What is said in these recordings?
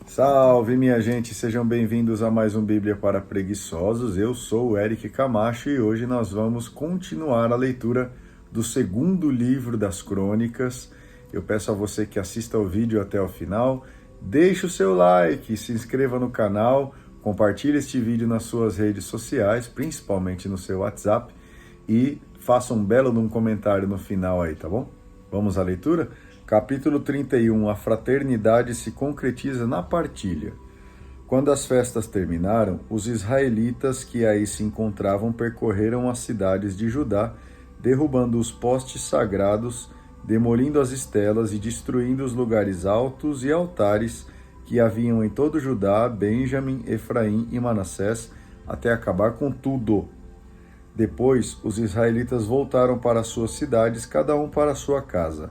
Salve, minha gente, sejam bem-vindos a mais um Bíblia para Preguiçosos. Eu sou o Eric Camacho e hoje nós vamos continuar a leitura do segundo livro das Crônicas. Eu peço a você que assista ao vídeo até o final, deixe o seu like, se inscreva no canal, compartilhe este vídeo nas suas redes sociais, principalmente no seu WhatsApp, e faça um belo de um comentário no final aí, tá bom? Vamos à leitura? Capítulo 31. A fraternidade se concretiza na partilha. Quando as festas terminaram, os israelitas que aí se encontravam percorreram as cidades de Judá, derrubando os postes sagrados, demolindo as estelas e destruindo os lugares altos e altares que haviam em todo Judá, Benjamim, Efraim e Manassés, até acabar com tudo. Depois, os israelitas voltaram para suas cidades, cada um para sua casa.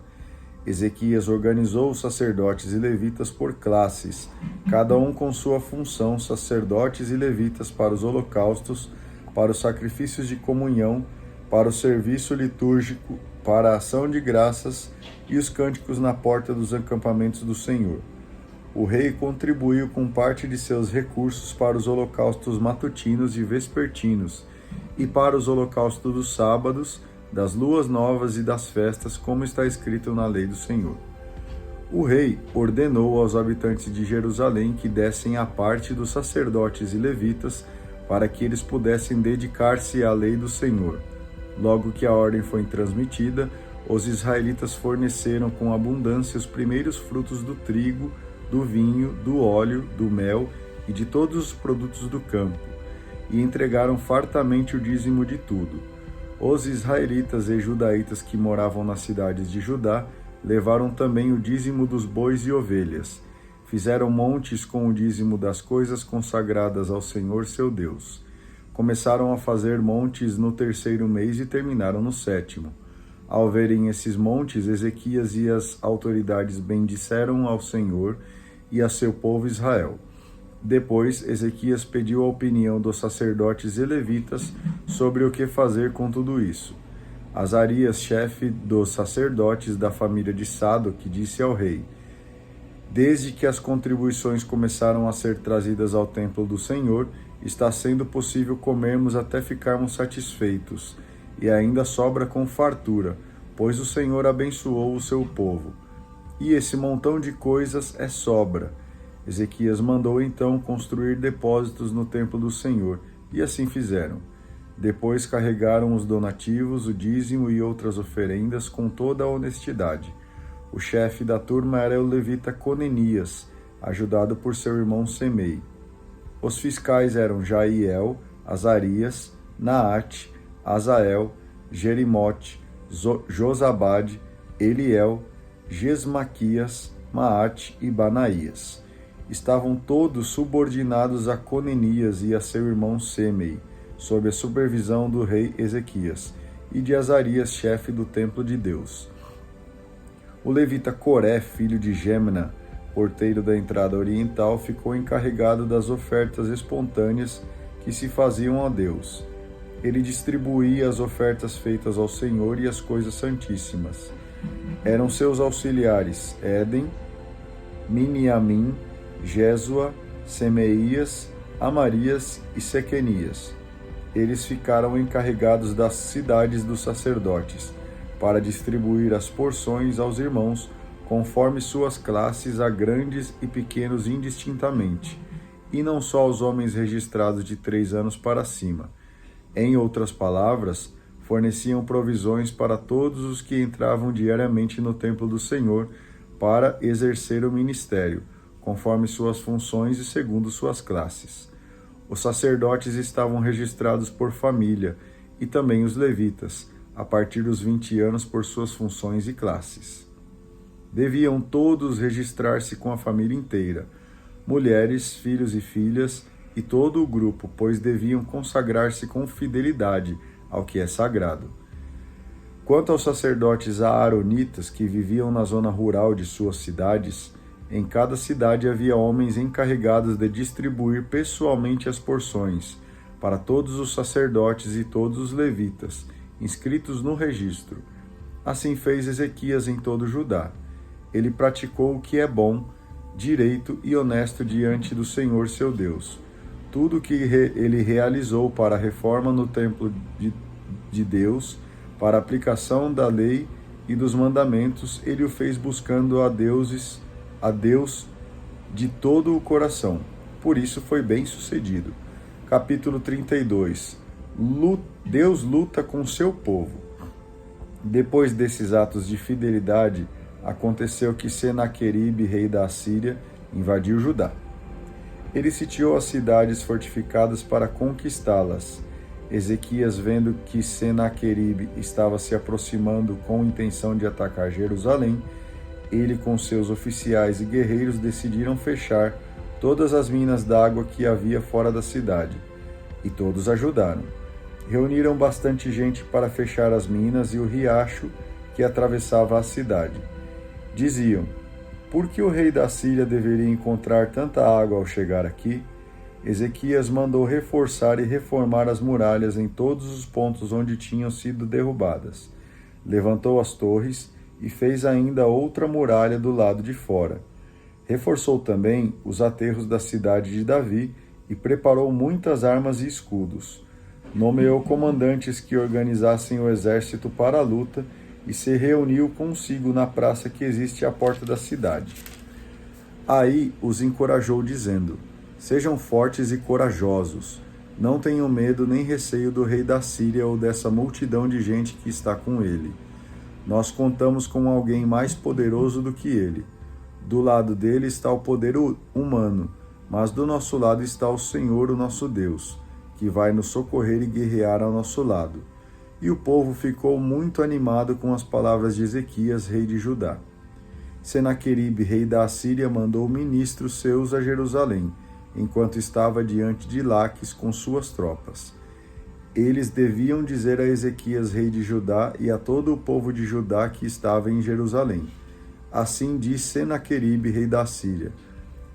Ezequias organizou os sacerdotes e levitas por classes, cada um com sua função, sacerdotes e levitas para os holocaustos, para os sacrifícios de comunhão, para o serviço litúrgico, para a ação de graças e os cânticos na porta dos acampamentos do Senhor. O rei contribuiu com parte de seus recursos para os holocaustos matutinos e vespertinos, e para os holocaustos dos sábados, das luas novas e das festas, como está escrito na lei do Senhor. O rei ordenou aos habitantes de Jerusalém que dessem a parte dos sacerdotes e levitas, para que eles pudessem dedicar-se à lei do Senhor. Logo que a ordem foi transmitida, os israelitas forneceram com abundância os primeiros frutos do trigo, do vinho, do óleo, do mel e de todos os produtos do campo, e entregaram fartamente o dízimo de tudo. Os israelitas e judaítas que moravam nas cidades de Judá levaram também o dízimo dos bois e ovelhas. Fizeram montes com o dízimo das coisas consagradas ao Senhor seu Deus. Começaram a fazer montes no 3º mês e terminaram no 7º. Ao verem esses montes, Ezequias e as autoridades bendisseram ao Senhor e a seu povo Israel. Depois, Ezequias pediu a opinião dos sacerdotes e levitas sobre o que fazer com tudo isso. Azarias, chefe dos sacerdotes da família de Sadoc, disse ao rei: Desde que as contribuições começaram a ser trazidas ao templo do Senhor, está sendo possível comermos até ficarmos satisfeitos, e ainda sobra com fartura, pois o Senhor abençoou o seu povo. E esse montão de coisas é sobra. Ezequias mandou então construir depósitos no templo do Senhor, e assim fizeram. Depois carregaram os donativos, o dízimo e outras oferendas com toda a honestidade. O chefe da turma era o levita Conenias, ajudado por seu irmão Semei. Os fiscais eram Jaiel, Azarias, Naate, Azael, Jerimote, Josabade, Eliel, Gesmaquias, Maate e Banaías. Estavam todos subordinados a Conenias e a seu irmão Semei, sob a supervisão do rei Ezequias, e de Azarias, chefe do templo de Deus. O levita Coré, filho de Gemna, porteiro da entrada oriental, ficou encarregado das ofertas espontâneas que se faziam a Deus. Ele distribuía as ofertas feitas ao Senhor e as coisas santíssimas. Eram seus auxiliares Éden, Miniamim, Jesua, Semeias, Amarias e Sequenias. Eles ficaram encarregados das cidades dos sacerdotes, para distribuir as porções aos irmãos, conforme suas classes, a grandes e pequenos indistintamente, e não só aos homens registrados de 3 anos para cima. Em outras palavras, forneciam provisões para todos os que entravam diariamente no templo do Senhor para exercer o ministério, conforme suas funções e segundo suas classes. Os sacerdotes estavam registrados por família, e também os levitas, a partir dos 20 anos por suas funções e classes. Deviam todos registrar-se com a família inteira, mulheres, filhos e filhas, e todo o grupo, pois deviam consagrar-se com fidelidade ao que é sagrado. Quanto aos sacerdotes aaronitas que viviam na zona rural de suas cidades, em cada cidade havia homens encarregados de distribuir pessoalmente as porções para todos os sacerdotes e todos os levitas, inscritos no registro. Assim fez Ezequias em todo Judá. Ele praticou o que é bom, direito e honesto diante do Senhor seu Deus. Tudo que ele realizou para a reforma no templo de Deus, para a aplicação da lei e dos mandamentos, ele o fez buscando a Deus de todo o coração. Por isso foi bem sucedido. Capítulo 32. Deus luta com seu povo. Depois desses atos de fidelidade, aconteceu que Senaqueribe, rei da Assíria, invadiu Judá. Ele sitiou as cidades fortificadas para conquistá-las. Ezequias, vendo que Senaqueribe estava se aproximando com intenção de atacar Jerusalém, ele com seus oficiais e guerreiros decidiram fechar todas as minas d'água que havia fora da cidade. E todos ajudaram. Reuniram bastante gente para fechar as minas e o riacho que atravessava a cidade. Diziam: por que o rei da Síria deveria encontrar tanta água ao chegar aqui? Ezequias mandou reforçar e reformar as muralhas em todos os pontos onde tinham sido derrubadas. Levantou as torres e fez ainda outra muralha do lado de fora. Reforçou também os aterros da cidade de Davi e preparou muitas armas e escudos. Nomeou comandantes que organizassem o exército para a luta e se reuniu consigo na praça que existe à porta da cidade. Aí os encorajou, dizendo: sejam fortes e corajosos, não tenham medo nem receio do rei da Síria ou dessa multidão de gente que está com ele. Nós contamos com alguém mais poderoso do que ele. Do lado dele está o poder humano, mas do nosso lado está o Senhor, o nosso Deus, que vai nos socorrer e guerrear ao nosso lado. E o povo ficou muito animado com as palavras de Ezequias, rei de Judá. Senaqueribe, rei da Assíria, mandou ministros seus a Jerusalém, enquanto estava diante de Laques com suas tropas. Eles deviam dizer a Ezequias, rei de Judá, e a todo o povo de Judá que estava em Jerusalém: assim diz Senaqueribe, rei da Assíria: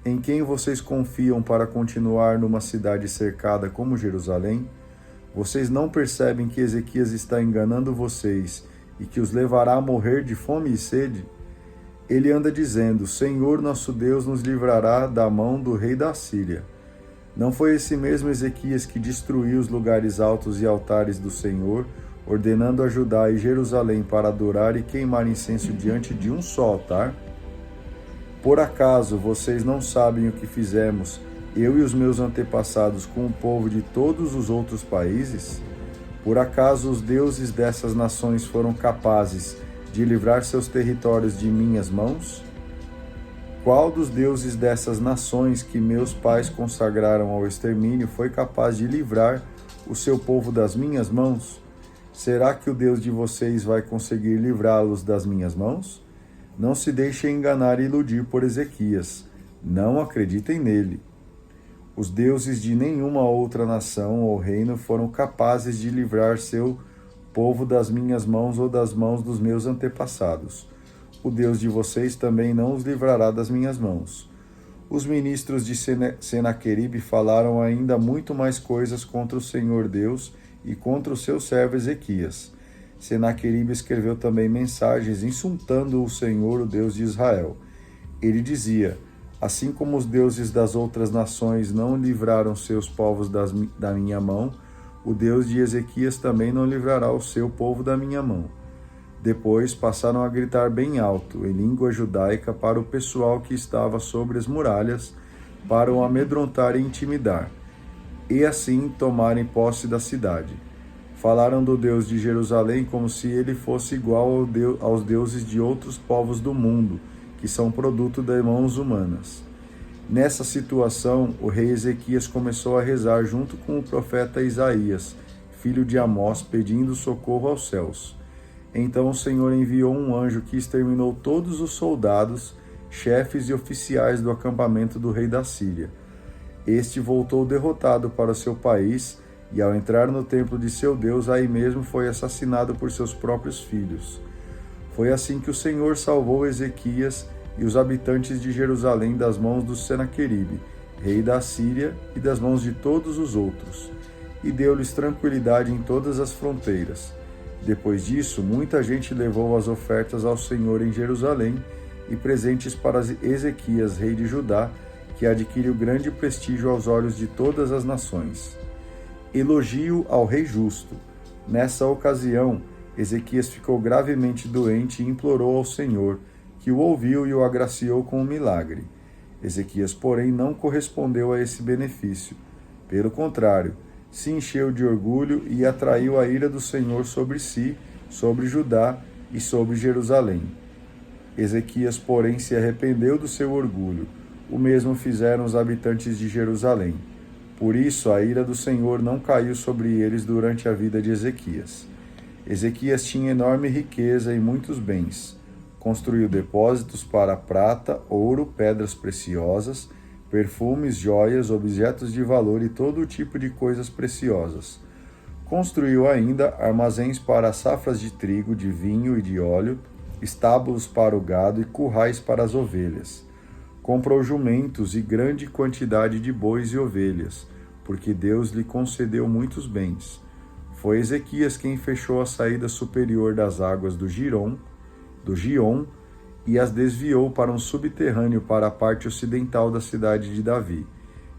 em quem vocês confiam para continuar numa cidade cercada como Jerusalém? Vocês não percebem que Ezequias está enganando vocês e que os levará a morrer de fome e sede? Ele anda dizendo: Senhor nosso Deus nos livrará da mão do rei da Síria. Não foi esse mesmo Ezequias que destruiu os lugares altos e altares do Senhor, ordenando a Judá e Jerusalém para adorar e queimar incenso diante de um só altar? Por acaso vocês não sabem o que fizemos, eu e os meus antepassados, com o povo de todos os outros países? Por acaso os deuses dessas nações foram capazes de livrar seus territórios de minhas mãos? Qual dos deuses dessas nações que meus pais consagraram ao extermínio foi capaz de livrar o seu povo das minhas mãos? Será que o Deus de vocês vai conseguir livrá-los das minhas mãos? Não se deixem enganar e iludir por Ezequias. Não acreditem nele. Os deuses de nenhuma outra nação ou reino foram capazes de livrar seu povo das minhas mãos ou das mãos dos meus antepassados. O Deus de vocês também não os livrará das minhas mãos. Os ministros de Senaqueribe falaram ainda muito mais coisas contra o Senhor Deus e contra o seu servo Ezequias. Senaqueribe escreveu também mensagens insultando o Senhor, o Deus de Israel. Ele dizia: assim como os deuses das outras nações não livraram seus povos da minha mão, o Deus de Ezequias também não livrará o seu povo da minha mão. Depois passaram a gritar bem alto, em língua judaica, para o pessoal que estava sobre as muralhas, para o amedrontar e intimidar, e assim tomarem posse da cidade. Falaram do Deus de Jerusalém como se ele fosse igual aos deuses de outros povos do mundo, que são produto das mãos humanas. Nessa situação, o rei Ezequias começou a rezar junto com o profeta Isaías, filho de Amós, pedindo socorro aos céus. Então o Senhor enviou um anjo que exterminou todos os soldados, chefes e oficiais do acampamento do rei da Síria. Este voltou derrotado para o seu país e, ao entrar no templo de seu Deus, aí mesmo foi assassinado por seus próprios filhos. Foi assim que o Senhor salvou Ezequias e os habitantes de Jerusalém das mãos do Senaqueribe, rei da Síria, e das mãos de todos os outros, e deu-lhes tranquilidade em todas as fronteiras. Depois disso, muita gente levou as ofertas ao Senhor em Jerusalém, e presentes para Ezequias, rei de Judá, que adquiriu grande prestígio aos olhos de todas as nações. Elogio ao rei justo. Nessa ocasião, Ezequias ficou gravemente doente e implorou ao Senhor, que o ouviu e o agraciou com um milagre. Ezequias, porém, não correspondeu a esse benefício. Pelo contrário, se encheu de orgulho e atraiu a ira do Senhor sobre si, sobre Judá e sobre Jerusalém. Ezequias, porém, se arrependeu do seu orgulho. O mesmo fizeram os habitantes de Jerusalém. Por isso, a ira do Senhor não caiu sobre eles durante a vida de Ezequias. Ezequias tinha enorme riqueza e muitos bens. Construiu depósitos para prata, ouro, pedras preciosas, perfumes, joias, objetos de valor e todo tipo de coisas preciosas. Construiu ainda armazéns para safras de trigo, de vinho e de óleo, estábulos para o gado e currais para as ovelhas. Comprou jumentos e grande quantidade de bois e ovelhas, porque Deus lhe concedeu muitos bens. Foi Ezequias quem fechou a saída superior das águas do Gion, e as desviou para um subterrâneo para a parte ocidental da cidade de Davi.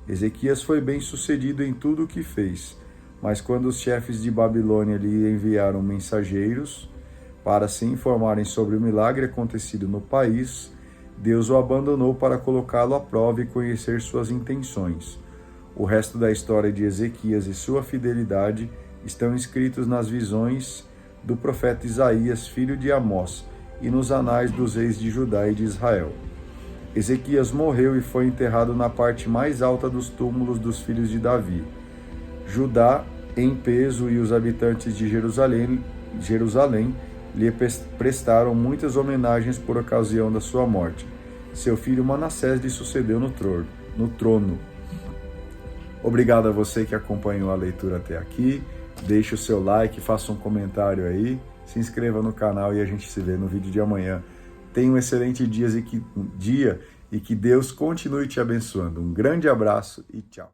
Ezequias foi bem sucedido em tudo o que fez, mas quando os chefes de Babilônia lhe enviaram mensageiros para se informarem sobre o milagre acontecido no país, Deus o abandonou para colocá-lo à prova e conhecer suas intenções. O resto da história de Ezequias e sua fidelidade estão escritos nas visões do profeta Isaías, filho de Amós, e nos anais dos reis de Judá e de Israel. Ezequias morreu e foi enterrado na parte mais alta dos túmulos dos filhos de Davi. Judá, em peso, e os habitantes de Jerusalém lhe prestaram muitas homenagens por ocasião da sua morte. Seu filho Manassés lhe sucedeu no trono. Obrigado a você que acompanhou a leitura até aqui. Deixe o seu like, faça um comentário aí, se inscreva no canal e a gente se vê no vídeo de amanhã. Tenha um excelente dia e que Deus continue te abençoando. Um grande abraço e tchau.